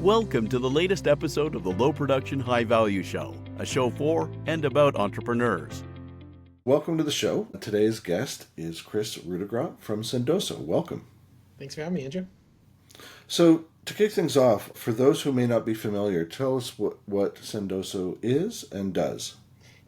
Welcome to the latest episode of the Low Production High Value Show, a show for and about entrepreneurs. Welcome to the show. Today's guest is Kris Rudeegraap from Sendoso. Welcome. Thanks for having me, Andrew. So, to kick things off, for those who may not be familiar, tell us what Sendoso is and does.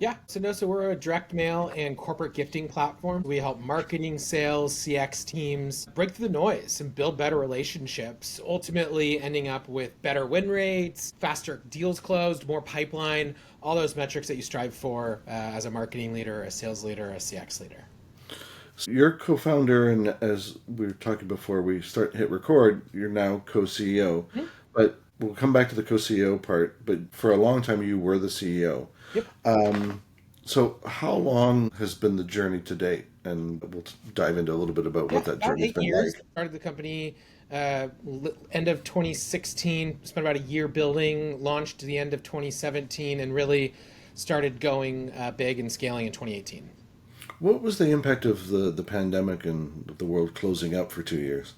Yeah, Sendoso, we're a direct mail and corporate gifting platform. We help marketing, sales, CX teams break through the noise and build better relationships, ultimately ending up with better win rates, faster deals closed, more pipeline, all those metrics that you strive for as a marketing leader, a sales leader, a CX leader. So you're co-founder, and as we were talking before we hit record, you're now co-CEO. Mm-hmm. But we'll come back to the co-CEO part, but for a long time you were the CEO. Yep. So how long has been the journey to date? And we'll dive into a little bit about what that journey's been like. Started the company end of 2016, spent about a year building, launched the end of 2017, and really started going big and scaling in 2018. What was the impact of the pandemic and the world closing up for 2 years?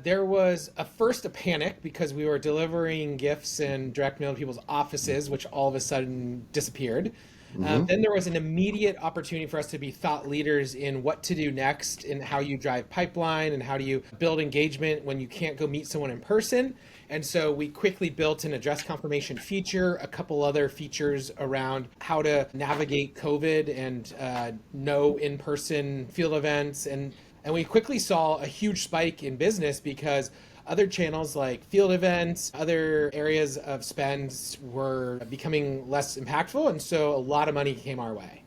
There was a panic because we were delivering gifts and direct mail to people's offices, which all of a sudden disappeared. Mm-hmm. Then there was an immediate opportunity for us to be thought leaders in what to do next and how you drive pipeline and how do you build engagement when you can't go meet someone in person. And so we quickly built an address confirmation feature, a couple other features around how to navigate COVID and no in-person field events. And we quickly saw a huge spike in business because other channels like field events, other areas of spend were becoming less impactful. And so a lot of money came our way.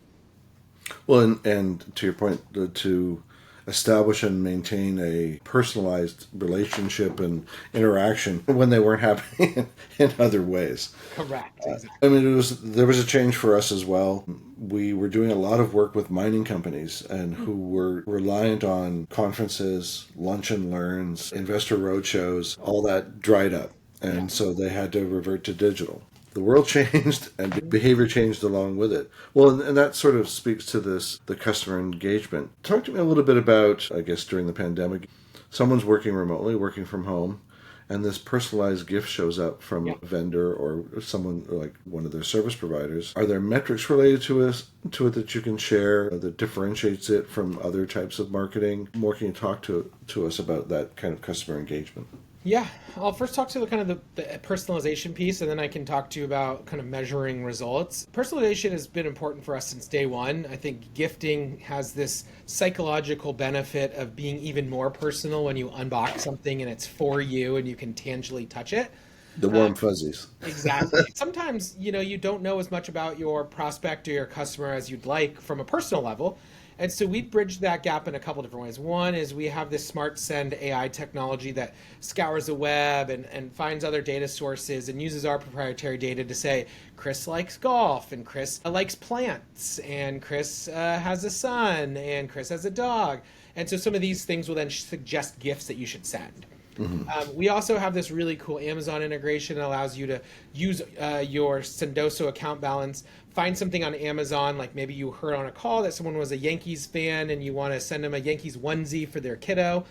Well, and to your point, to establish and maintain a personalized relationship and interaction when they weren't happening in other ways. Correct. Exactly. I mean, there was a change for us as well. We were doing a lot of work with mining companies and who were reliant on conferences, lunch and learns, investor roadshows, all that dried up. And so they had to revert to digital. The world changed and behavior changed along with it. Well, and that sort of speaks to the customer engagement. Talk to me a little bit about, I guess, during the pandemic, someone's working remotely, working from home, and this personalized gift shows up from a vendor or someone like one of their service providers. Are there metrics related to it that you can share that differentiates it from other types of marketing? More, can you talk to us about that kind of customer engagement? Yeah, I'll first talk to the kind of the personalization piece, and then I can talk to you about kind of measuring results. Personalization has been important for us since day one. I think gifting has this psychological benefit of being even more personal when you unbox something and it's for you and you can tangibly touch it. The warm fuzzies. Exactly. Sometimes, you don't know as much about your prospect or your customer as you'd like from a personal level. And so we bridged that gap in a couple different ways. One is we have this Smart Send AI technology that scours the web and finds other data sources and uses our proprietary data to say, Kris likes golf, and Kris likes plants, and Kris has a son, and Kris has a dog. And so some of these things will then suggest gifts that you should send. Mm-hmm. We also have this really cool Amazon integration that allows you to use your Sendoso account balance, find something on Amazon, like maybe you heard on a call that someone was a Yankees fan and you want to send them a Yankees onesie for their kiddo.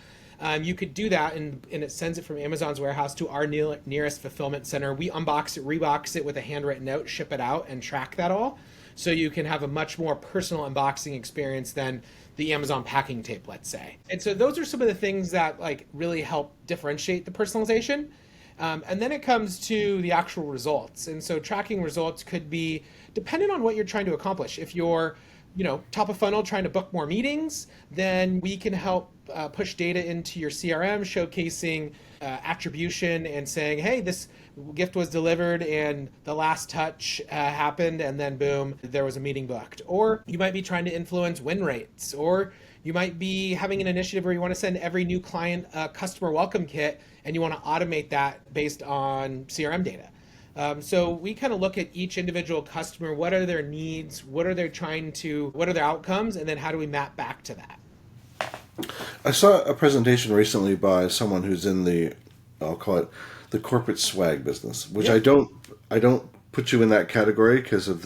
You could do that and it sends it from Amazon's warehouse to our nearest fulfillment center. We unbox it, rebox it with a handwritten note, ship it out, and track that all. So you can have a much more personal unboxing experience than the Amazon packing tape, let's say. And so those are some of the things that really help differentiate the personalization. And then it comes to the actual results. And so tracking results could be dependent on what you're trying to accomplish. If you're, top of funnel trying to book more meetings, then we can help push data into your CRM, showcasing attribution and saying, hey, this gift was delivered and the last touch happened and then boom, there was a meeting booked. Or you might be trying to influence win rates, or you might be having an initiative where you want to send every new client a customer welcome kit and you want to automate that based on CRM data. So we kind of look at each individual customer, what are their needs, what are their outcomes, and then how do we map back to that? I saw a presentation recently by someone who's in I'll call it the corporate swag business, which I don't put you in that category because of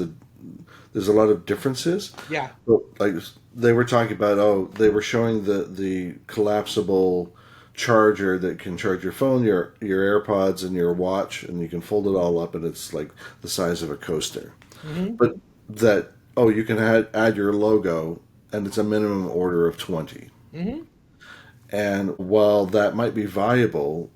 there's a lot of differences. Yeah. But they were talking about, they were showing the collapsible charger that can charge your phone, your AirPods, and your watch, and you can fold it all up, and it's like the size of a coaster. But that, oh, you can add your logo, and it's a minimum order of 20. And while that might be viable,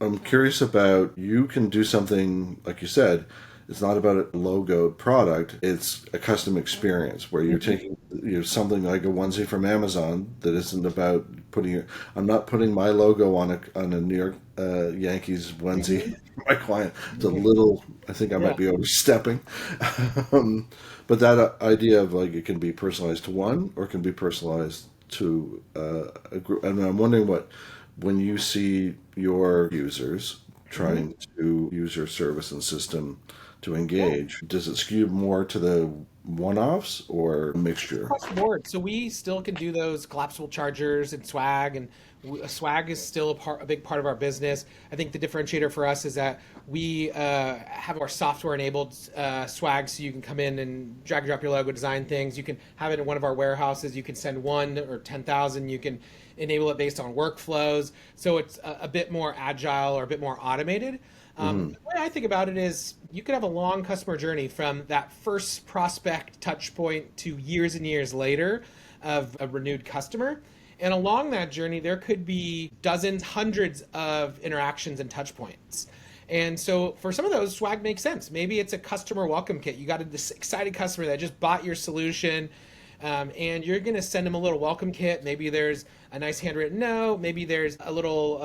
I'm curious about, you can do something, like you said, it's not about a logoed product, it's a custom experience where you're taking something like a onesie from Amazon that isn't about I'm not putting my logo on a New York Yankees onesie for my client. It's a little, I think I might be overstepping. But that idea of like, it can be personalized to one or it can be personalized to a group. And I'm wondering when you see your users trying to use your service and system to engage, does it skew more to the one-offs or a mixture? Across the board. So we still can do those collapsible chargers and swag, and swag is still a big part of our business. I think the differentiator for us is that we have our software-enabled swag, so you can come in and drag and drop your logo, design things. You can have it in one of our warehouses. You can send 1 or 10,000. You can enable it based on workflows. So it's a bit more agile or a bit more automated. The way I think about it is, you could have a long customer journey from that first prospect touch point to years and years later of a renewed customer. And along that journey, there could be dozens, hundreds of interactions and touch points. And so for some of those, swag makes sense. Maybe it's a customer welcome kit. You got this excited customer that just bought your solution, and you're going to send them a little welcome kit. Maybe there's a nice handwritten note. Maybe there's a little,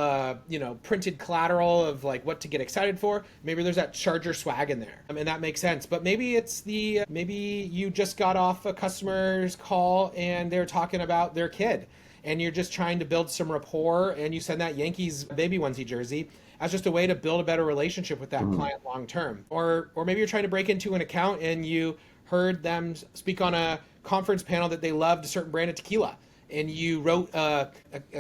printed collateral of like what to get excited for. Maybe there's that charger swag in there. And that makes sense. But maybe it's maybe you just got off a customer's call and they're talking about their kid, and you're just trying to build some rapport, and you send that Yankees baby onesie jersey as just a way to build a better relationship with that client long term. Or maybe you're trying to break into an account and you heard them speak on a conference panel that they loved a certain brand of tequila, and you wrote a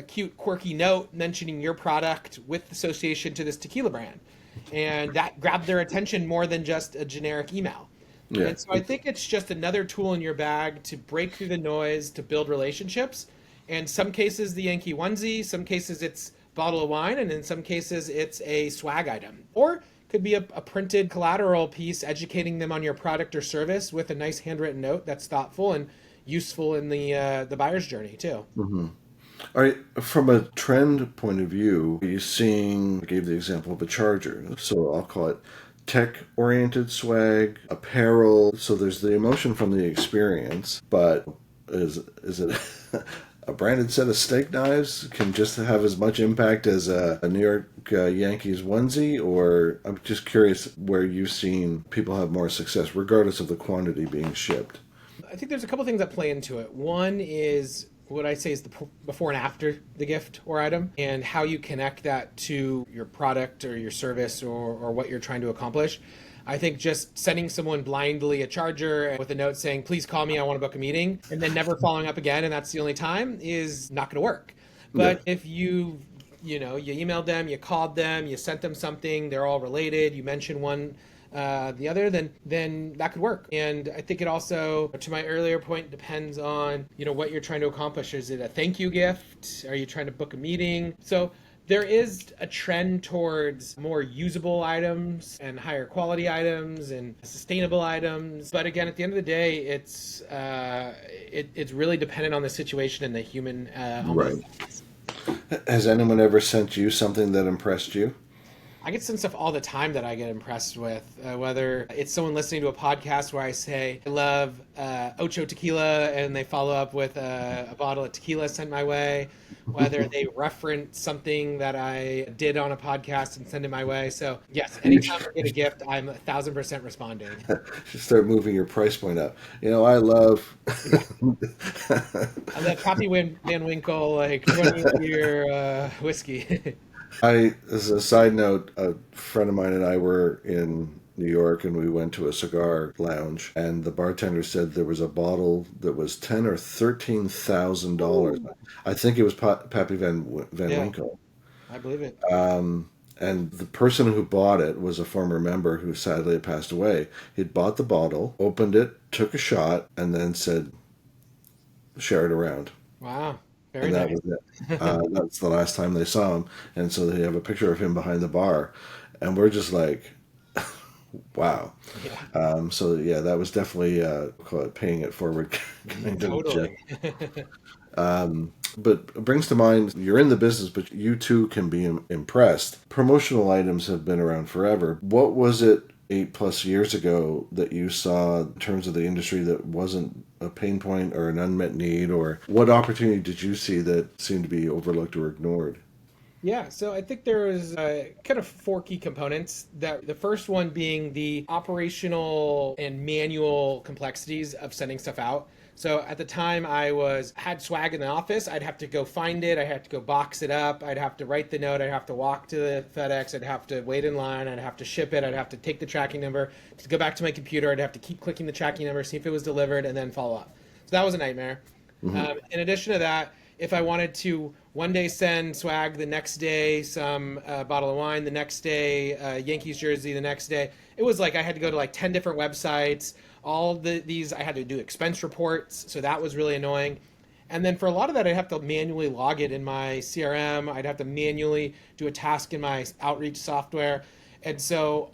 cute, quirky note mentioning your product with association to this tequila brand, and that grabbed their attention more than just a generic email. And so I think it's just another tool in your bag to break through the noise, to build relationships. And some cases the Yankee onesie, some cases it's bottle of wine, and in some cases it's a swag item. Or could be a printed collateral piece educating them on your product or service with a nice handwritten note that's thoughtful and useful in the buyer's journey too. All right, from a trend point of view, you seeing, I gave the example of a charger, so I'll call it tech-oriented swag, apparel. So there's the emotion from the experience, but is it a branded set of steak knives can just have as much impact as a New York Yankees onesie? Or I'm just curious where you've seen people have more success, regardless of the quantity being shipped. I think there's a couple things that play into it. One is what I say is the before and after the gift or item, and how you connect that to your product or your service or what you're trying to accomplish. I think just sending someone blindly a charger with a note saying, please call me, I want to book a meeting, and then never following up again, and that's the only time, is not going to work. But if you emailed them, you called them, you sent them something, they're all related, you mention one the other, then that could work. And I think it also, to my earlier point, depends on what you're trying to accomplish. Is it a thank you gift? Are you trying to book a meeting? So there is a trend towards more usable items and higher quality items and sustainable items. But again, at the end of the day, it's really dependent on the situation and the human. Right. Has anyone ever sent you something that impressed you? I get some stuff all the time that I get impressed with, whether it's someone listening to a podcast where I say, I love Ocho tequila, and they follow up with a bottle of tequila sent my way, whether they reference something that I did on a podcast and send it my way. So yes, anytime I get a gift, I'm 1,000% responding. Just start moving your price point up. I love... I love Pappy Van Winkle, 20-year whiskey. As a side note, a friend of mine and I were in New York, and we went to a cigar lounge, and the bartender said there was a bottle that was $10,000 or $13,000. I think it was Pappy Van Winkle. I believe it. And the person who bought it was a former member who sadly had passed away. He'd bought the bottle, opened it, took a shot, and then said, share it around. Wow. Very and that nice. was it. That's the last time they saw him, and so they have a picture of him behind the bar, and we're just like, wow. Yeah, So yeah, that was definitely call it paying it forward kind of gesture. totally. But it brings to mind, you're in the business, but you too can be impressed. Promotional items have been around forever. What was it 8+ years ago that you saw in terms of the industry that wasn't a pain point or an unmet need, or what opportunity did you see that seemed to be overlooked or ignored? Yeah, so I think there was kind of four key components. That the first one being the operational and manual complexities of sending stuff out. So at the time had swag in the office, I'd have to go find it, I'd have to go box it up, I'd have to write the note, I'd have to walk to the FedEx, I'd have to wait in line, I'd have to ship it, I'd have to take the tracking number, to go back to my computer, I'd have to keep clicking the tracking number, see if it was delivered, and then follow up. So that was a nightmare. In addition to that, if I wanted to one day send swag, the next day some bottle of wine, the next day Yankees jersey, the next day, it was like I had to go to like 10 different websites. These I had to do expense reports, so that was really annoying. And then for a lot of that, I'd have to manually log it in my CRM. I'd have to manually do a task in my outreach software. And so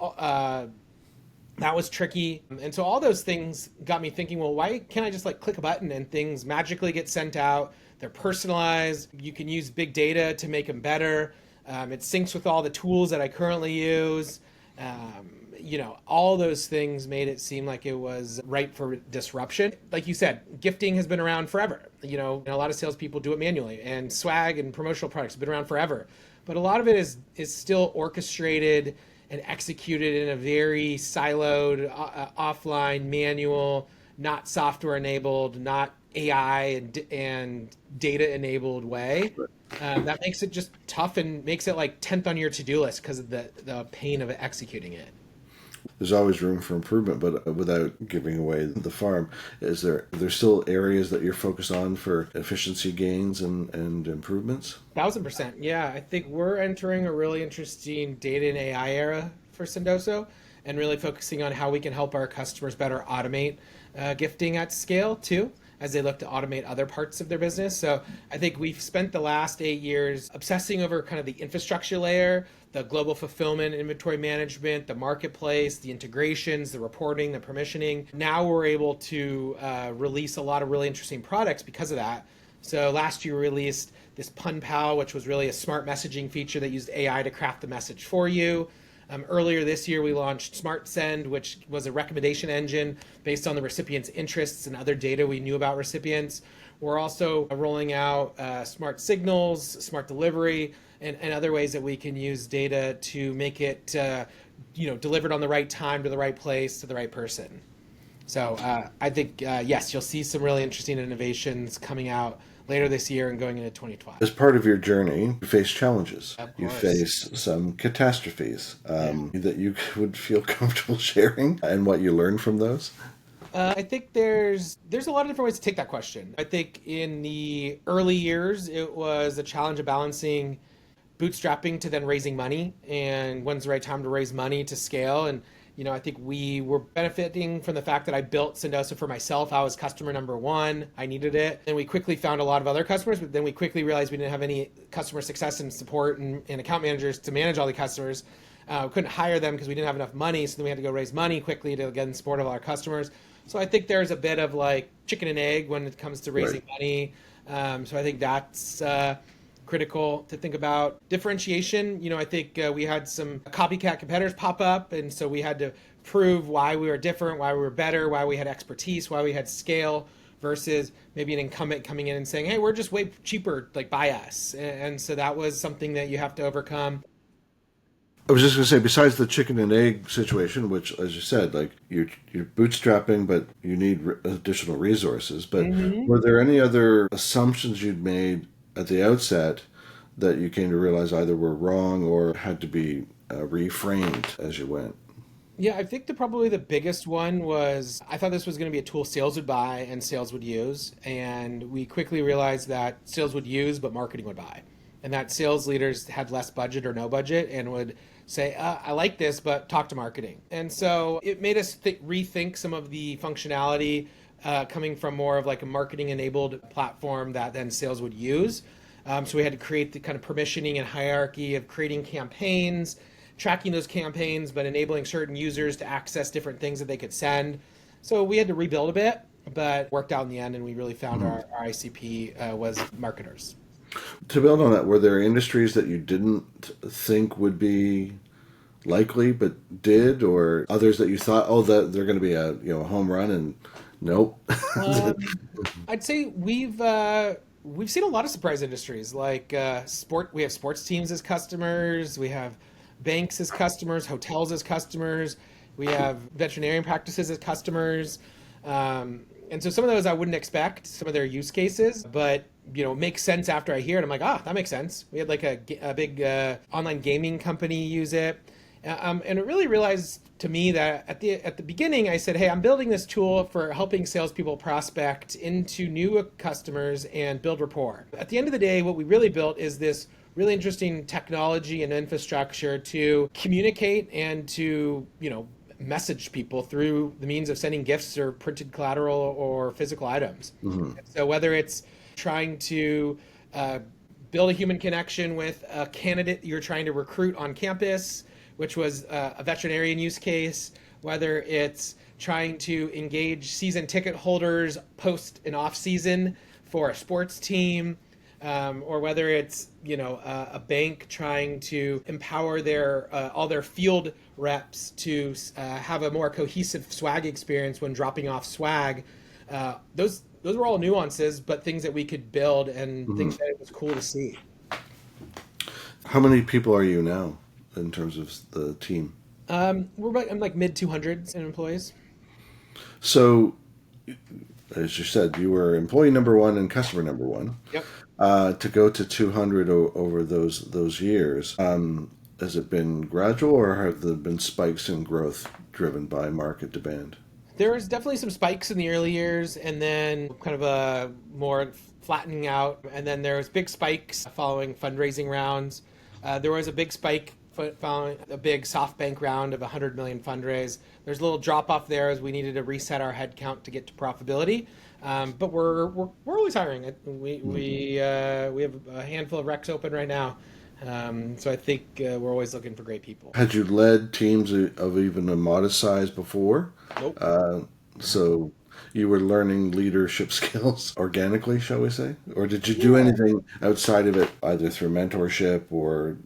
that was tricky. And so all those things got me thinking, well, why can't I just like click a button and things magically get sent out? They're personalized. You can use big data to make them better. It syncs with all the tools that I currently use. All those things made it seem like it was ripe for disruption. Like you said, gifting has been around forever. And a lot of salespeople do it manually, and swag and promotional products have been around forever. But a lot of it is still orchestrated and executed in a very siloed, offline, manual, not software enabled, not AI and data enabled way. That makes it just tough and makes it like 10th on your to-do list because of the pain of executing it. There's always room for improvement, but without giving away the farm, is there still areas that you're focused on for efficiency gains and improvements? 1000%. Yeah, I think we're entering a really interesting data and AI era for Sendoso, and really focusing on how we can help our customers better automate gifting at scale too, as they look to automate other parts of their business. So I think we've spent the last 8 years obsessing over kind of the infrastructure layer, the global fulfillment, inventory management, the marketplace, the integrations, the reporting, the permissioning. Now we're able to release a lot of really interesting products because of that. So last year we released this Pun Pal, which was really a smart messaging feature that used AI to craft the message for you. Earlier this year, we launched Smart Send, which was a recommendation engine based on the recipient's interests and other data we knew about recipients. We're also rolling out smart signals, smart delivery, and other ways that we can use data to make it delivered on the right time to the right place to the right person. So I think, yes, you'll see some really interesting innovations coming out later this year and going into 2012. As part of your journey, you face challenges. Of You course. face some catastrophes that you would feel comfortable sharing, and what you learned from those. I think there's a lot of different ways to take that question. I think in the early years, it was a challenge of balancing bootstrapping to then raising money, and when's the right time to raise money to scale. And I think we were benefiting from the fact that I built Sendoso for myself. I was customer number one. I needed it. And we quickly found a lot of other customers, but then we quickly realized we didn't have any customer success and support and account managers to manage all the customers. We couldn't hire them because we didn't have enough money, so then we had to go raise money quickly to get in support of all our customers. So I think there's a bit of like chicken and egg when it comes to raising money. So I think that's critical to think about. Differentiation, I think we had some copycat competitors pop up, and so we had to prove why we were different, why we were better, why we had expertise, why we had scale, versus maybe an incumbent coming in and saying, hey, we're just way cheaper, like buy us. And so that was something that you have to overcome. I was just going to say, besides the chicken and egg situation, which, as you said, like you're bootstrapping, but you need additional resources. But were there any other assumptions you'd made at the outset that you came to realize either were wrong or had to be reframed as you went? Yeah, I think probably the biggest one was I thought this was going to be a tool sales would buy and sales would use. And we quickly realized that sales would use, but marketing would buy. And that sales leaders had less budget or no budget and would say, I like this, but talk to marketing. And so it made us rethink some of the functionality coming from more of like a marketing enabled platform that then sales would use. So we had to create the kind of permissioning and hierarchy of creating campaigns, tracking those campaigns, but enabling certain users to access different things that they could send. So we had to rebuild a bit, but worked out in the end, and we really found our ICP was marketers. To build on that, were there industries that you didn't think would be likely but did, or others that you thought, oh, that they're going to be a home run, and nope? I'd say we've seen a lot of surprise industries like sport. We have sports teams as customers. We have banks as customers, hotels as customers. We have veterinarian practices as customers. And so some of those I wouldn't expect, some of their use cases, but it makes sense after I hear it. I'm like, that makes sense. We had like a big online gaming company use it. And it really realized to me that at the beginning, I said, hey, I'm building this tool for helping salespeople prospect into new customers and build rapport. At the end of the day, what we really built is this really interesting technology and infrastructure to communicate and to, message people through the means of sending gifts or printed collateral or physical items. So whether it's trying to build a human connection with a candidate you're trying to recruit on campus, which was a veterinarian use case, whether it's trying to engage season ticket holders post and off season for a sports team, or whether it's a bank trying to empower their all their field reps to have a more cohesive swag experience when dropping off swag. Those were all nuances, but things that we could build and things that it was cool to see. How many people are you now in terms of the team? I'm like mid 200s in employees. So, as you said, you were employee number one and customer number one. Yep. To go to 200 over those years, has it been gradual, or have there been spikes in growth driven by market demand? There was definitely some spikes in the early years, and then kind of a more flattening out, and then there was big spikes following fundraising rounds. There was a big spike following a big SoftBank round of 100 million fundraise. There's a little drop off there as we needed to reset our headcount to get to profitability. But we're always hiring. We have a handful of recs open right now. So I think we're always looking for great people. Had you led teams of even a modest size before? Nope. So you were learning leadership skills organically, shall we say? Or did you do anything outside of it, either through mentorship or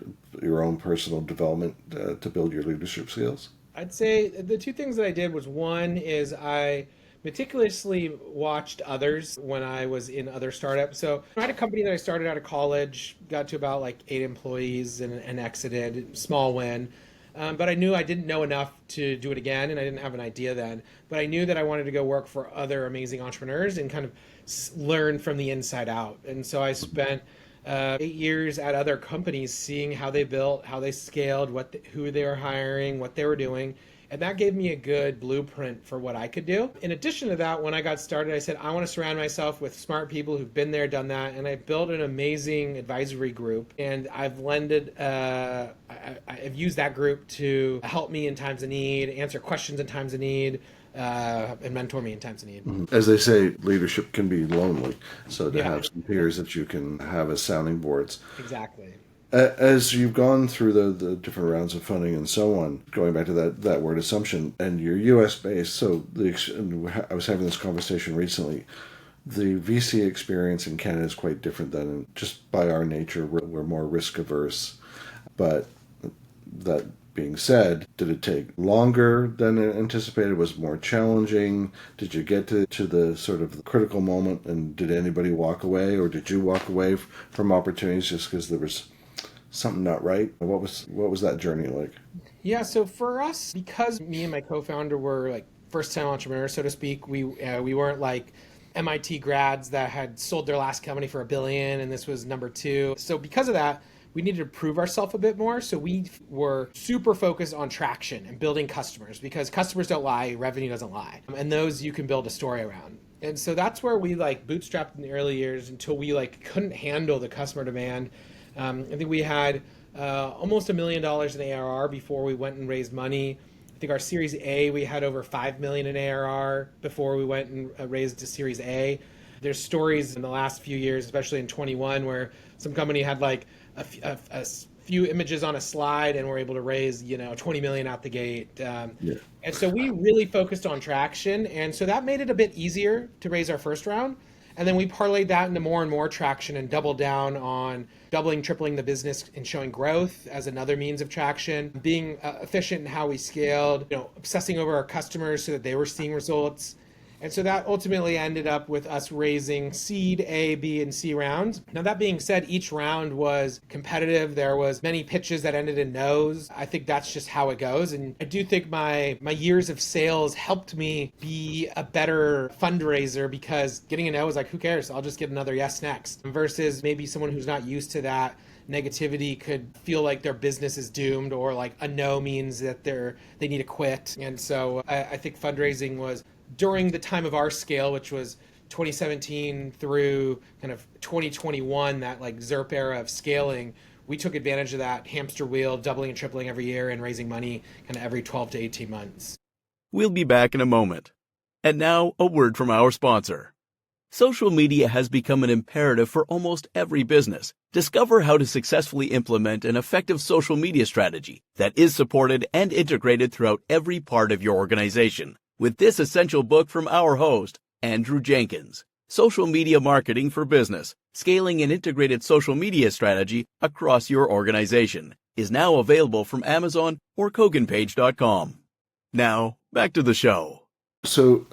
your own personal development to build your leadership skills? I'd say the two things that I did was, one is I meticulously watched others when I was in other startups. So I had a company that I started out of college, got to about like 8 employees and exited, small win. But I knew I didn't know enough to do it again, and I didn't have an idea then. But I knew that I wanted to go work for other amazing entrepreneurs and kind of learn from the inside out. And so I spent 8 years at other companies seeing how they built, how they scaled, who they were hiring, what they were doing. And that gave me a good blueprint for what I could do. In addition to that, when I got started, I said, I want to surround myself with smart people who've been there, done that. And I built an amazing advisory group. And I've I've used that group to help me in times of need, answer questions in times of need, and mentor me in times of need. As they say, leadership can be lonely. So to have some peers that you can have as sounding boards. Exactly. As you've gone through the different rounds of funding and so on, going back to that word assumption, and you're U.S. based, so I was having this conversation recently. The VC experience in Canada is quite different than just by our nature. We're more risk averse. But that being said, did it take longer than anticipated? Was it more challenging? Did you get to the sort of critical moment, and did anybody walk away, or did you walk away from opportunities just because there was something not right? What was that journey like? Yeah, so for us, because me and my co-founder were like first-time entrepreneurs, so to speak, we weren't like MIT grads that had sold their last company for $1 billion, and this was number 2. So because of that, we needed to prove ourselves a bit more. So we were super focused on traction and building customers, because customers don't lie, revenue doesn't lie, and those you can build a story around. And so that's where we like bootstrapped in the early years until we like couldn't handle the customer demand. I think we had almost $1 million in ARR before we went and raised money. I think our Series A, we had over 5 million in ARR before we went and raised to Series A. There's stories in the last few years, especially in 21, where some company had like a few images on a slide and were able to raise, 20 million out the gate. And so we really focused on traction. And so that made it a bit easier to raise our first round. And then we parlayed that into more and more traction and doubled down on doubling, tripling the business and showing growth as another means of traction, being efficient in how we scaled, obsessing over our customers so that they were seeing results. And so that ultimately ended up with us raising seed A, B, and C rounds. Now, that being said, each round was competitive. There was many pitches that ended in no's. I think that's just how it goes. And I do think my years of sales helped me be a better fundraiser, because getting a no is like, who cares? I'll just get another yes next. Versus maybe someone who's not used to that negativity could feel like their business is doomed, or like a no means that they need to quit. And so I think fundraising was, during the time of our scale, which was 2017 through kind of 2021, that like ZERP era of scaling, we took advantage of that hamster wheel, doubling and tripling every year and raising money kind of every 12 to 18 months. We'll be back in a moment. And now, a word from our sponsor. Social media has become an imperative for almost every business. Discover how to successfully implement an effective social media strategy that is supported and integrated throughout every part of your organization, with this essential book from our host, Andrew Jenkins, Social Media Marketing for Business, Scaling an Integrated Social Media Strategy Across Your Organization, is now available from Amazon or KoganPage.com. Now, back to the show. So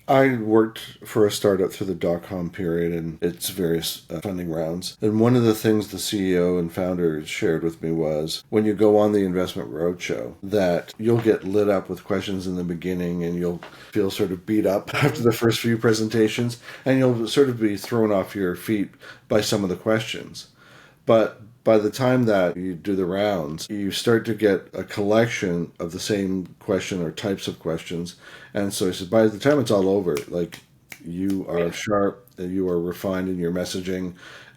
I worked for a startup through the dot-com period and its various funding rounds. And one of the things the CEO and founder shared with me was, when you go on the investment roadshow, that you'll get lit up with questions in the beginning and you'll feel sort of beat up after the first few presentations, and you'll sort of be thrown off your feet by some of the questions. But by the time that you do the rounds, you start to get a collection of the same question or types of questions. And so he said, by the time it's all over, like, you are sharp, you are refined in your messaging,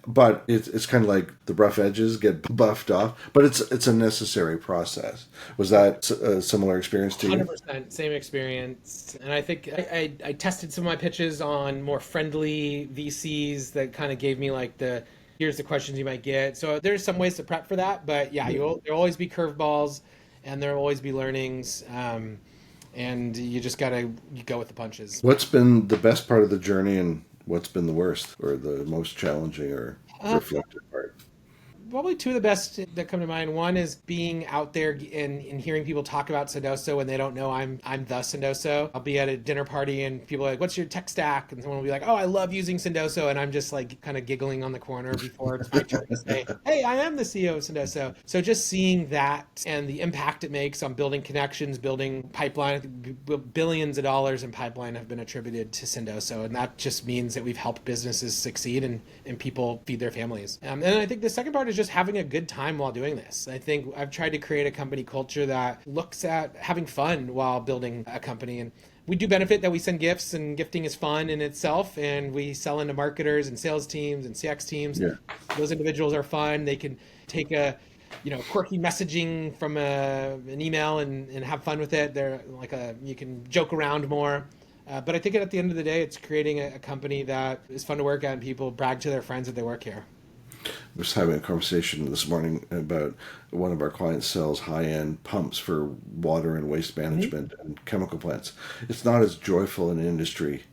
but it's kind of like the rough edges get buffed off, but it's a necessary process. Was that a similar experience to you? 100%, same experience. And I think I tested some of my pitches on more friendly VCs that kind of gave me like here's the questions you might get. So there's some ways to prep for that, but there'll always be curveballs and there'll always be learnings. And you just gotta go with the punches. What's been the best part of the journey, and what's been the worst or the most challenging or reflective part? Probably two of the best that come to mind. One is being out there and hearing people talk about Sendoso when they don't know I'm the Sendoso. I'll be at a dinner party and people are like, what's your tech stack? And someone will be like, oh, I love using Sendoso. And I'm just like kind of giggling on the corner before it's my turn to say, hey, I am the CEO of Sendoso. So just seeing that and the impact it makes on building connections, building pipeline, billions of dollars in pipeline have been attributed to Sendoso. And that just means that we've helped businesses succeed and people feed their families. And I think the second part is just having a good time while doing this. I think I've tried to create a company culture that looks at having fun while building a company. And we do benefit that we send gifts, and gifting is fun in itself. And we sell into marketers and sales teams and CX teams. Yeah. Those individuals are fun. They can take a quirky messaging from an email and have fun with it. They're like you can joke around more. But I think at the end of the day, it's creating a company that is fun to work at and people brag to their friends that they work here. I was having a conversation this morning about one of our clients sells high-end pumps for water and waste management and chemical plants. It's not as joyful an industry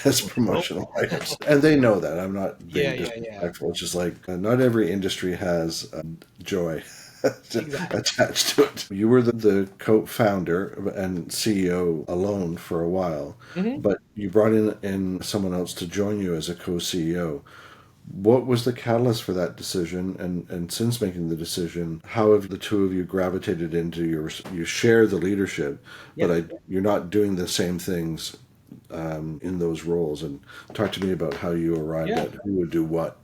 as promotional items. And they know that. I'm not being disrespectful. It's just like not every industry has joy attached to it. You were the co-founder and CEO alone for a while, but you brought in someone else to join you as a co-CEO. What was the catalyst for that decision? And since making the decision, how have the two of you gravitated into you share the leadership, but you're not doing the same things in those roles? And talk to me about how you arrived at who would do what.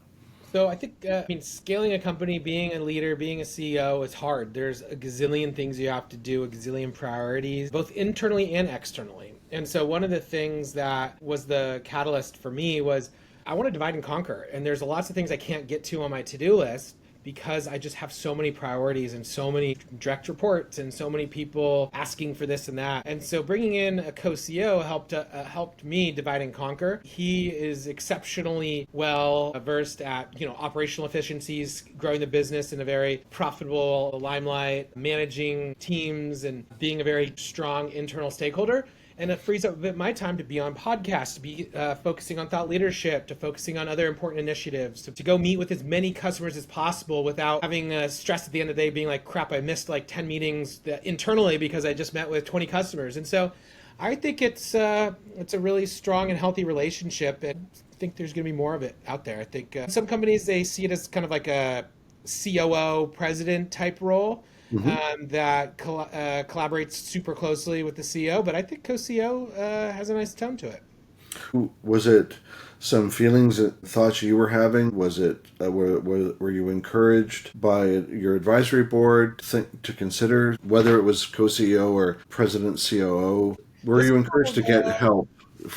So I think, scaling a company, being a leader, being a CEO is hard. There's a gazillion things you have to do, a gazillion priorities, both internally and externally. And so one of the things that was the catalyst for me was I want to divide and conquer. And there's lots of things I can't get to on my to-do list. because I just have so many priorities and so many direct reports and so many people asking for this and that. And so bringing in a co-CEO helped me divide and conquer. He is exceptionally well versed at, operational efficiencies, growing the business in a very profitable limelight, managing teams, and being a very strong internal stakeholder. And it frees up a bit of my time to be on podcasts, to be focusing on thought leadership, to focusing on other important initiatives, to go meet with as many customers as possible without having stress at the end of the day being like, crap, I missed like 10 meetings internally because I just met with 20 customers. And so I think it's a really strong and healthy relationship. And I think there's going to be more of it out there. I think some companies, they see it as kind of like a COO president type role. That collaborates super closely with the CEO, but I think co-CEO has a nice tone to it. Was it some feelings, thoughts you were having? Was it were you encouraged by your advisory board to consider whether it was co-CEO or president COO? Were you encouraged to get help?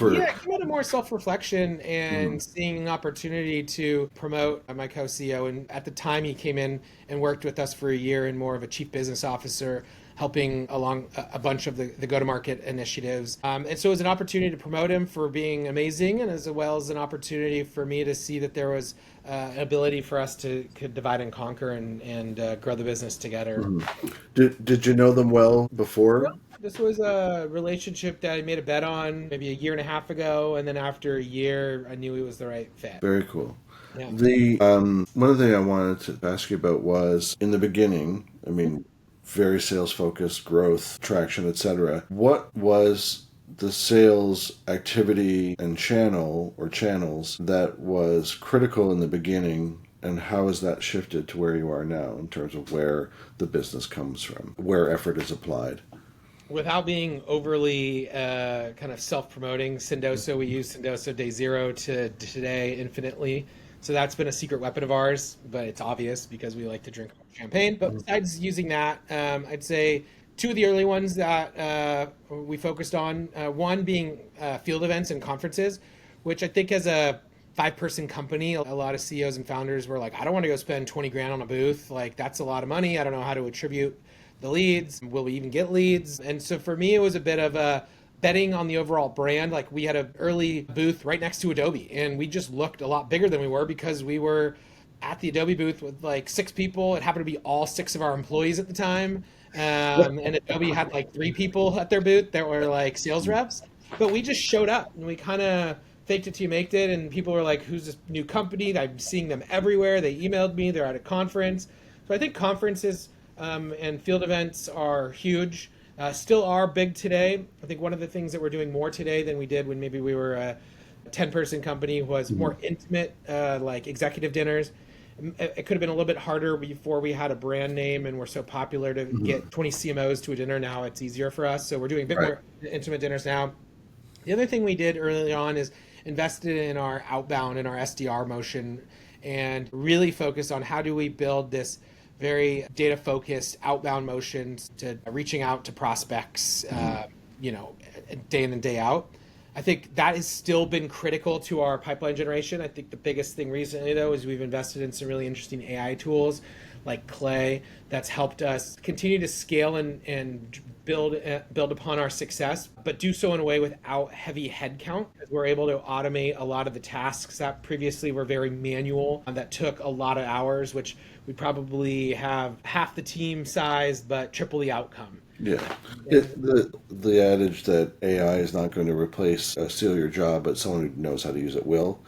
Yeah, it came out of more self-reflection and seeing an opportunity to promote my co-CEO. And at the time, he came in and worked with us for a year in more of a chief business officer, helping along a bunch of the go-to-market initiatives. And so it was an opportunity to promote him for being amazing, and as well as an opportunity for me to see that there was an ability for us to divide and conquer and grow the business together. Did you know them well before? This was a relationship that I made a bet on maybe a year and a half ago, and then after a year, I knew it was the right fit. Very cool. Yeah. The one other thing I wanted to ask you about was in the beginning. I mean, very sales focused, growth, traction, etc. What was the sales activity and channel or channels that was critical in the beginning? And how has that shifted to where you are now in terms of where the business comes from, where effort is applied? Without being overly kind of self-promoting, Sendoso, we use Sendoso day zero to today infinitely. So that's been a secret weapon of ours, but it's obvious because we like to drink champagne. But besides using that, I'd say two of the early ones that we focused on, one being field events and conferences, which I think as a 5-person company, a lot of CEOs and founders were like, I don't want to go spend 20 grand on a booth. Like, that's a lot of money. I don't know how to attribute the leads. Will we even get leads? And so for me, it was a bit of a betting on the overall brand. Like, we had an early booth right next to Adobe, and we just looked a lot bigger than we were because we were at the Adobe booth with like 6 people. It happened to be all 6 of our employees at the time. And Adobe had like 3 people at their booth that were like sales reps. But we just showed up and we kind of faked it till you make it. And people were like, who's this new company? I'm seeing them everywhere. They emailed me. They're at a conference. So I think conferences and field events are huge, still are big today. I think one of the things that we're doing more today than we did when maybe we were a 10-person company was more intimate, like executive dinners. It could have been a little bit harder before we had a brand name and we're so popular to get 20 CMOs to a dinner. Now it's easier for us. So we're doing a bit more intimate dinners now. The other thing we did early on is invested in our outbound and our SDR motion and really focused on how do we build this very data-focused outbound motions to reaching out to prospects, day in and day out. I think that has still been critical to our pipeline generation. I think the biggest thing recently, though, is we've invested in some really interesting AI tools like Clay that's helped us continue to scale and build upon our success, but do so in a way without heavy headcount. We're able to automate a lot of the tasks that previously were very manual, that took a lot of hours, which we probably have half the team size, but triple the outcome. Yeah. The adage that AI is not going to replace, steal your job, but someone who knows how to use it will.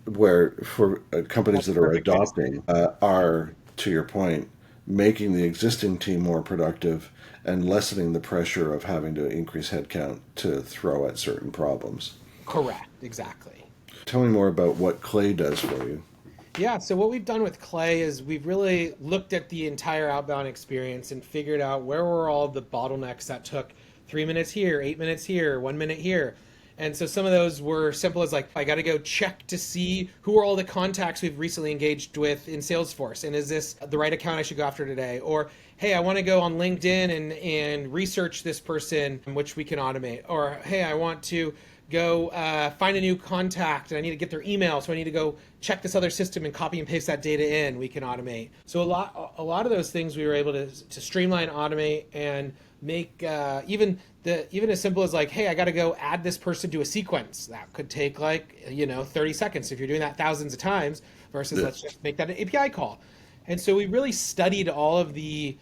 Where for companies that are adopting are, to your point, making the existing team more productive and lessening the pressure of having to increase headcount to throw at certain problems. Correct, exactly. Tell me more about what Clay does for you. Yeah, so what we've done with Clay is we've really looked at the entire outbound experience and figured out where were all the bottlenecks that took 3 minutes here, 8 minutes here, 1 minute here. And so some of those were simple as like, I got to go check to see who are all the contacts we've recently engaged with in Salesforce. And is this the right account I should go after today? Or, hey, I want to go on LinkedIn and research this person, which we can automate. Or, hey, I want to go find a new contact and I need to get their email, so I need to go check this other system and copy and paste that data in, we can automate. So a lot of those things we were able to streamline, automate, and make even as simple as like, hey, I got to go add this person to a sequence. That could take like 30 seconds if you're doing that thousands of times versus let's just make that an API call. And so we really studied all of the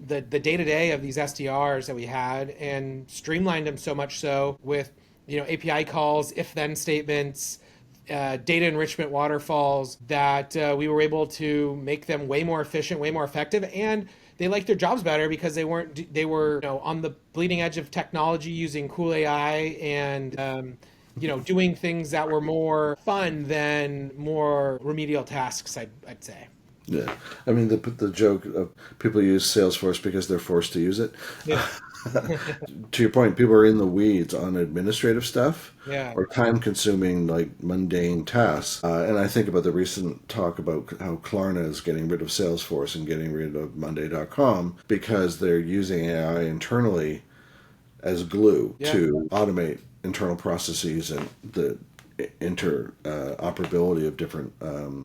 day-to-day of these SDRs that we had and streamlined them so much so with API calls, if-then statements, data enrichment waterfalls that we were able to make them way more efficient, way more effective, and they liked their jobs better because they were on the bleeding edge of technology using cool AI and doing things that were more fun than more remedial tasks, I'd say. Yeah, I mean the joke of people use Salesforce because they're forced to use it. Yeah. To your point, people are in the weeds on administrative stuff or time-consuming, like mundane tasks. And I think about the recent talk about how Klarna is getting rid of Salesforce and getting rid of Monday.com because they're using AI internally as glue to automate internal processes and the interoperability of different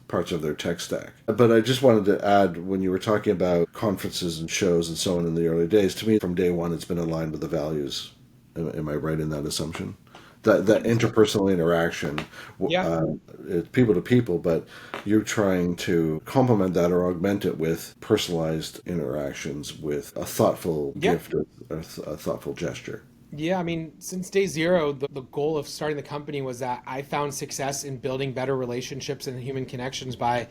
parts of their tech stack. But I just wanted to add, when you were talking about conferences and shows and so on in the early days, to me, from day one, it's been aligned with the values. Am I right in that assumption? That interpersonal interaction, it's people to people, but you're trying to complement that or augment it with personalized interactions, with a thoughtful gift, a thoughtful gesture. Yeah, I mean, since day zero, the goal of starting the company was that I found success in building better relationships and human connections by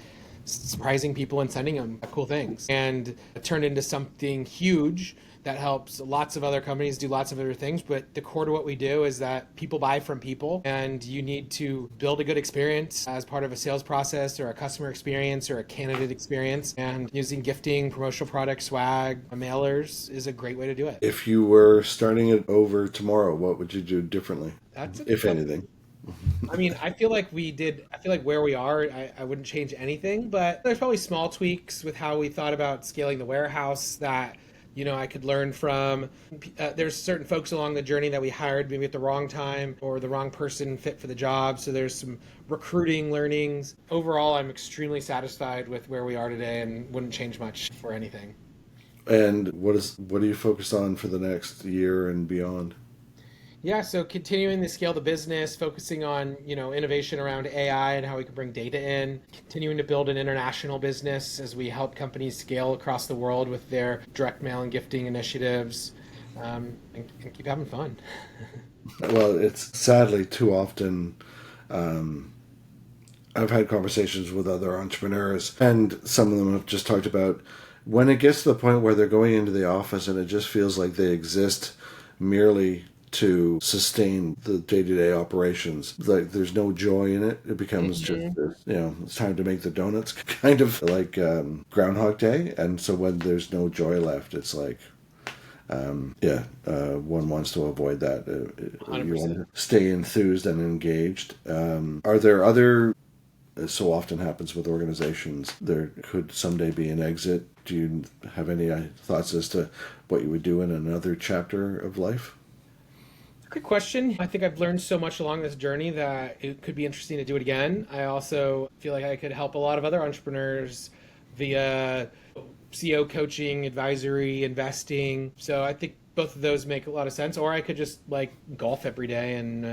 surprising people and sending them cool things. And it turned into something huge that helps lots of other companies do lots of other things. But the core to what we do is that people buy from people, and you need to build a good experience as part of a sales process or a customer experience or a candidate experience. And using gifting, promotional products, swag, mailers is a great way to do it. If you were starting it over tomorrow, what would you do differently, if anything? I mean, I feel like where we are, I wouldn't change anything, but there's probably small tweaks with how we thought about scaling the warehouse that I could learn from. There's certain folks along the journey that we hired maybe at the wrong time or the wrong person fit for the job. So there's some recruiting learnings. Overall, I'm extremely satisfied with where we are today and wouldn't change much for anything. And what are you focused on for the next year and beyond? Yeah, so continuing to scale the business, focusing on, innovation around AI and how we can bring data in, continuing to build an international business as we help companies scale across the world with their direct mail and gifting initiatives, and keep having fun. Well, it's sadly too often, I've had conversations with other entrepreneurs, and some of them have just talked about when it gets to the point where they're going into the office and it just feels like they exist merely to sustain the day-to-day operations. Like there's no joy in it. It becomes just, it's time to make the donuts, kind of like Groundhog Day. And so when there's no joy left, it's like, one wants to avoid that. You want to stay enthused and engaged. Are there other, as so often happens with organizations, there could someday be an exit? Do you have any thoughts as to what you would do in another chapter of life? Good question. I think I've learned so much along this journey that it could be interesting to do it again. I also feel like I could help a lot of other entrepreneurs via CEO coaching, advisory, investing. So I think both of those make a lot of sense. Or I could just like golf every day and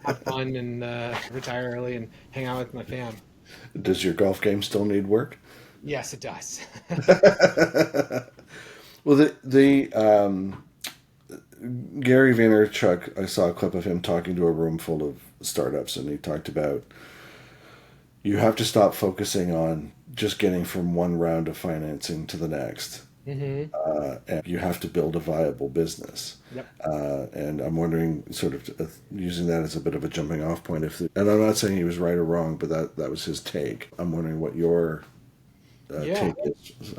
have fun and retire early and hang out with my fam. Does your golf game still need work? Yes, it does. Well, the Gary Vaynerchuk, I saw a clip of him talking to a room full of startups, and he talked about you have to stop focusing on just getting from one round of financing to the next. Mm-hmm. And you have to build a viable business. Yep. And I'm wondering, sort of using that as a bit of a jumping off point, and I'm not saying he was right or wrong, but that was his take. I'm wondering what your take is.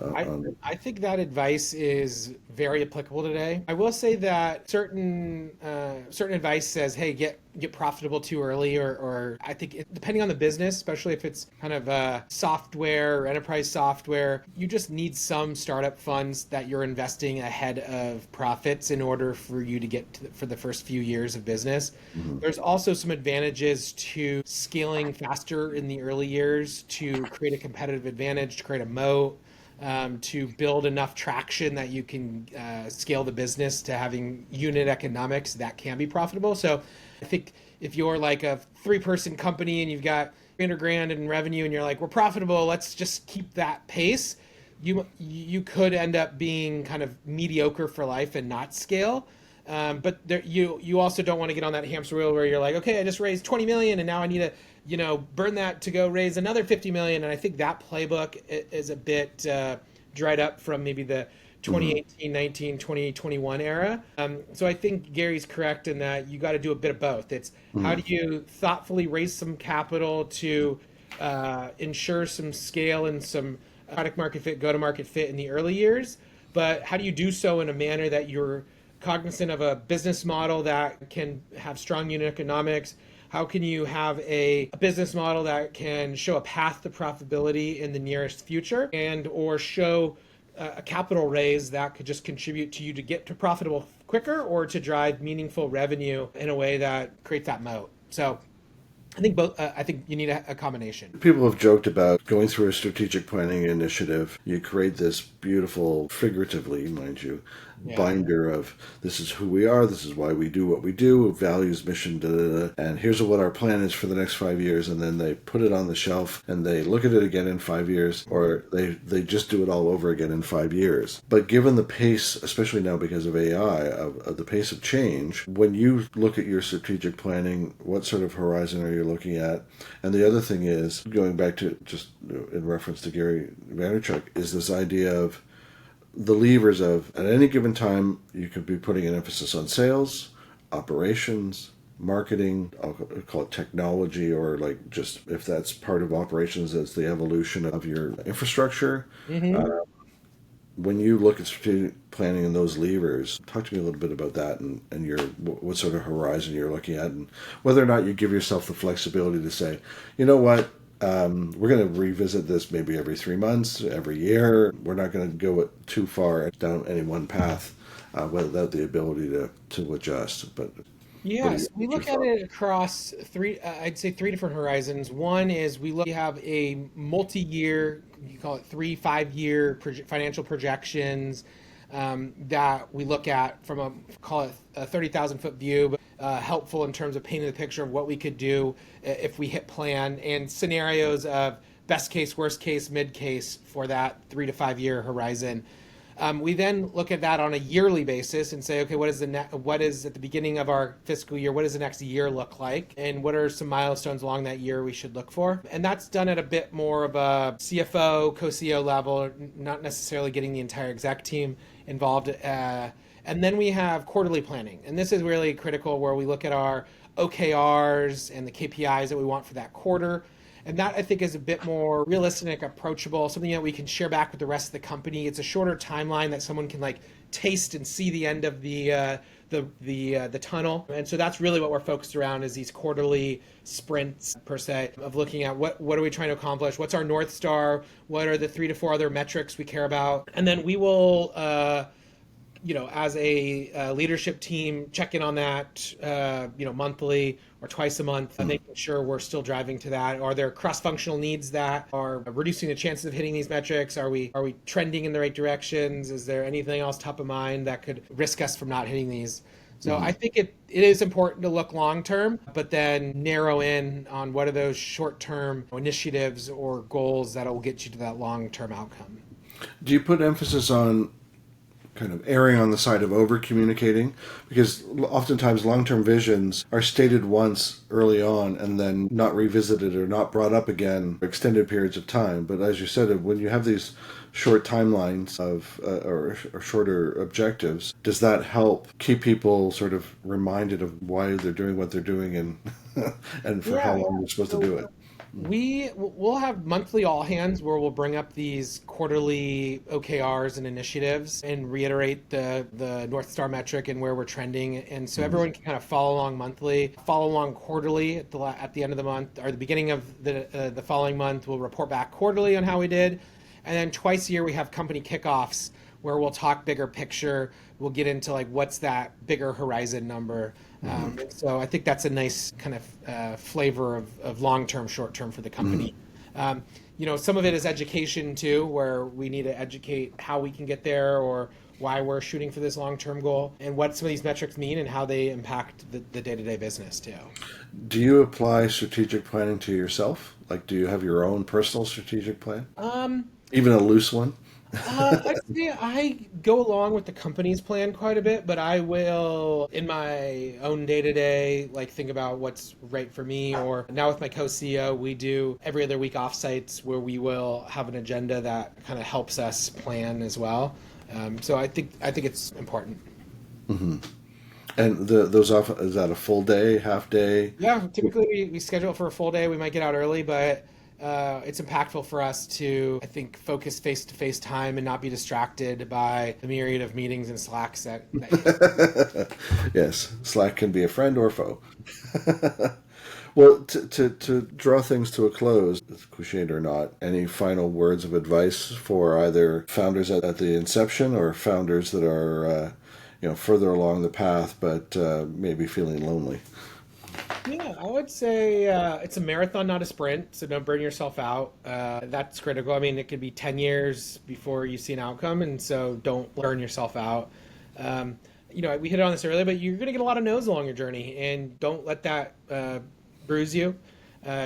I think that advice is very applicable today. I will say that certain advice says, hey, get get profitable too early, or I think depending on the business, especially if it's kind of software or enterprise software, you just need some startup funds that you're investing ahead of profits in order for you to get for the first few years of business. There's also some advantages to scaling faster in the early years to create a competitive advantage, to create a moat, to build enough traction that you can scale the business to having unit economics that can be profitable. So I think if you're like a 3-person company and you've got 300 grand in revenue and you're like, we're profitable, let's just keep that pace, you could end up being kind of mediocre for life and not scale. But you also don't want to get on that hamster wheel where you're like, okay, I just raised 20 million and now I need to, burn that to go raise another 50 million. And I think that playbook is a bit dried up from maybe the 2018, 19, 20, 21 era. So I think Gary's correct in that you got to do a bit of both. It's how do you thoughtfully raise some capital to ensure some scale and some product market fit, go to market fit in the early years, but how do you do so in a manner that you're cognizant of a business model that can have strong unit economics? How can you have a business model that can show a path to profitability in the nearest future and or show a capital raise that could just contribute to you to get to profitable quicker or to drive meaningful revenue in a way that creates that moat? So I think both. I think you need a combination. People have joked about going through a strategic planning initiative. You create this beautiful, figuratively, mind you, binder of this is who we are, this is why we do what we do, values, mission, and here's what our plan is for the next 5 years. And then they put it on the shelf and they look at it again in 5 years, or they just do it all over again in 5 years. But given the pace, especially now because of AI, of the pace of change, when you look at your strategic planning, what sort of horizon are you looking at? And the other thing is, going back to just in reference to Gary Vaynerchuk, is this idea of the levers of, at any given time, you could be putting an emphasis on sales, operations, marketing, I'll call it technology, or like just if that's part of operations, that's the evolution of your infrastructure. When you look at strategic planning and those levers, talk to me a little bit about that and your what sort of horizon you're looking at, and whether or not you give yourself the flexibility to say, you know what, we're going to revisit this maybe every 3 months, every year. We're not going to go too far down any one path without the ability to adjust. But Yes, we look at it across I'd say 3 different horizons. One is we have a multi-year, you call it 3-5 year financial projections that we look at from call it a 30,000 foot view, but helpful in terms of painting the picture of what we could do if we hit plan, and scenarios of best case, worst case, mid case for that 3 to 5 year horizon. We then look at that on a yearly basis and say, okay, what is at the beginning of our fiscal year, what does the next year look like? And what are some milestones along that year we should look for? And that's done at a bit more of a CFO, co-CEO level, not necessarily getting the entire exec team involved. And then we have quarterly planning. And this is really critical, where we look at our OKRs and the KPIs that we want for that quarter. And that, I think, is a bit more realistic, approachable, something that we can share back with the rest of the company. It's a shorter timeline that someone can like taste and see the end of the tunnel. And so that's really what we're focused around, is these quarterly sprints, per se, of looking at what are we trying to accomplish? What's our North Star? What are the 3 to 4 other metrics we care about? And then we will, as a leadership team, check in on that, monthly or twice a month, making sure we're still driving to that. Are there cross-functional needs that are reducing the chances of hitting these metrics? Are we trending in the right directions? Is there anything else top of mind that could risk us from not hitting these? So I think it is important to look long-term, but then narrow in on what are those short-term initiatives or goals that will get you to that long-term outcome. do you put emphasis on kind of erring on the side of over-communicating? Because oftentimes long-term visions are stated once early on and then not revisited or not brought up again for extended periods of time. But as you said, when you have these short timelines of or shorter objectives, does that help keep people sort of reminded of why they're doing what they're doing and and for how long they're supposed to do it? We'll have monthly all hands where we'll bring up these quarterly OKRs and initiatives and reiterate the North Star metric and where we're trending. And so everyone can kind of follow along monthly, follow along quarterly at the end of the month or the beginning of the following month. We'll report back quarterly on how we did. And then twice a year we have company kickoffs where we'll talk bigger picture. We'll get into like what's that bigger horizon number. So I think that's a nice kind of flavor of long-term, short-term for the company. Some of it is education too, where we need to educate how we can get there or why we're shooting for this long-term goal and what some of these metrics mean and how they impact the day-to-day business too. Do you apply strategic planning to yourself? Like, do you have your own personal strategic plan? Even a loose one? I'd say I go along with the company's plan quite a bit, but I will, in my own day-to-day, like think about what's right for me. Or now with my co-CEO, we do every other week offsites where we will have an agenda that kind of helps us plan as well. So I think it's important. Mm-hmm. And those off, is that a full day, half day? Yeah, typically we schedule it for a full day. We might get out early, but it's impactful for us to, I think, focus face-to-face time and not be distracted by the myriad of meetings and Slacks that Yes, Slack can be a friend or foe. Well, to draw things to a close, cliched or not, any final words of advice for either founders at the inception or founders that are further along the path but maybe feeling lonely? Yeah, I would say it's a marathon, not a sprint, so don't burn yourself out. That's critical. I mean, it could be 10 years before you see an outcome, and so don't burn yourself out. We hit on this earlier, but you're going to get a lot of no's along your journey, and don't let that bruise you.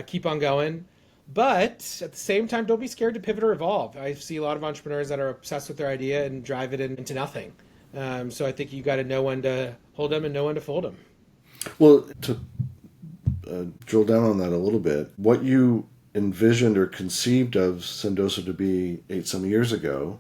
Keep on going. But at the same time, don't be scared to pivot or evolve. I see a lot of entrepreneurs that are obsessed with their idea and drive it into nothing. So I think you got to know when to hold them and know when to fold them. Well, to drill down on that a little bit, what you envisioned or conceived of Sendoso to be some years ago,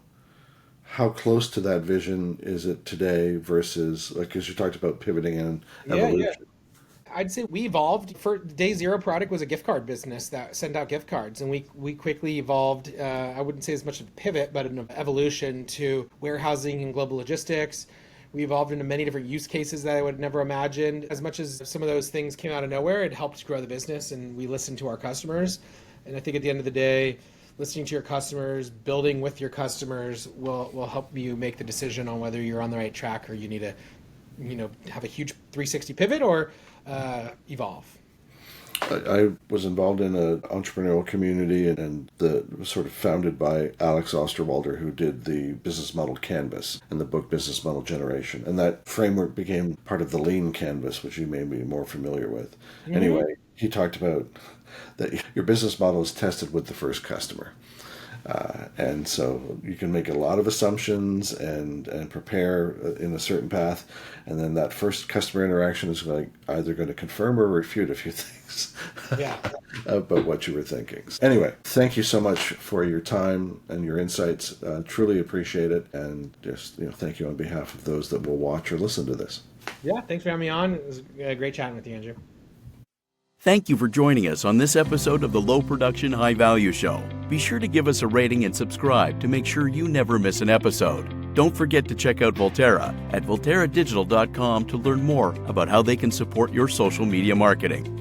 how close to that vision is it today versus, like, as you talked about pivoting and evolution? Yeah. I'd say we evolved. For day zero product was a gift card business that sent out gift cards, and we quickly evolved. I wouldn't say as much of a pivot, but an evolution to warehousing and global logistics. We evolved into many different use cases that I would have never imagined. As much as some of those things came out of nowhere, it helped grow the business, and we listened to our customers. And I think at the end of the day, listening to your customers, building with your customers will help you make the decision on whether you're on the right track or you need to, have a huge 360 pivot or evolve. I was involved in an entrepreneurial community and was sort of founded by Alex Osterwalder, who did the business model canvas and the book Business Model Generation. And that framework became part of the lean canvas, which you may be more familiar with. Mm-hmm. Anyway, he talked about that your business model is tested with the first customer. And so you can make a lot of assumptions and prepare in a certain path, and then that first customer interaction is either going to confirm or refute a few things about what you were thinking. Anyway, thank you so much for your time and your insights. Truly appreciate it, and just thank you on behalf of those that will watch or listen to this. Yeah, thanks for having me on. It was great chatting with you, Andrew. Thank you for joining us on this episode of the Low Production High Value Show. Be sure to give us a rating and subscribe to make sure you never miss an episode. Don't forget to check out Volterra at volterradigital.com to learn more about how they can support your social media marketing.